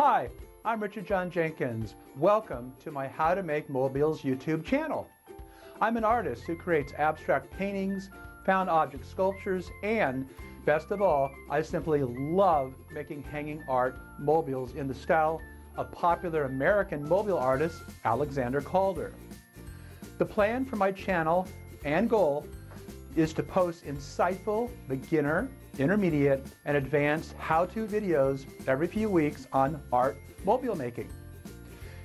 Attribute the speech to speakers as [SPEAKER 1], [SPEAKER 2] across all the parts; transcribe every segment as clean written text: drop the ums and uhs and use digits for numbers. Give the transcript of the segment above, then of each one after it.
[SPEAKER 1] Hi, I'm Richard John Jenkins. Welcome to my How to Make Mobiles YouTube channel. I'm an artist who creates abstract paintings, found object sculptures, and best of all, I simply love making hanging art mobiles in the style of popular American mobile artist Alexander Calder. The plan for my channel and goal is to post insightful, beginner, intermediate, and advanced how-to videos every few weeks on art mobile making.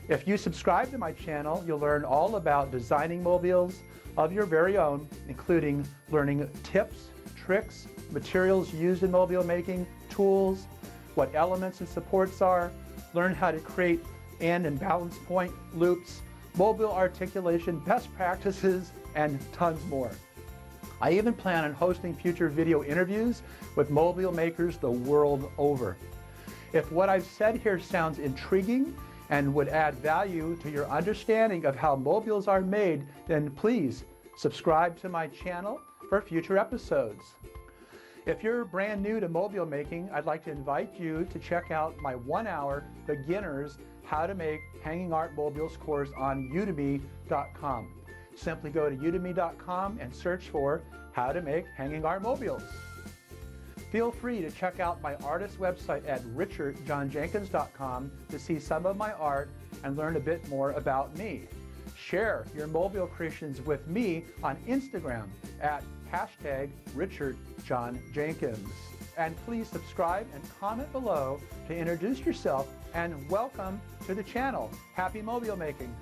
[SPEAKER 1] If you subscribe to my channel, you'll learn all about designing mobiles of your very own, including learning tips, tricks, materials used in mobile making, tools, what elements and supports are, learn how to create and balance point loops, mobile articulation, best practices, and tons more. I even plan on hosting future video interviews with mobile makers the world over. If what I've said here sounds intriguing and would add value to your understanding of how mobiles are made, then please subscribe to my channel for future episodes. If you're brand new to mobile making, I'd like to invite you to check out my 1-hour Beginners How to Make Hanging Art Mobiles course on udemy.com. Simply go to udemy.com and search for How to Make Hanging Art Mobiles. Feel free to check out my artist website at richardjohnjenkins.com to see some of my art and learn a bit more about me. Share your mobile creations with me on Instagram at #RichardJohnJenkins. And please subscribe and comment below to introduce yourself and welcome to the channel. Happy mobile making!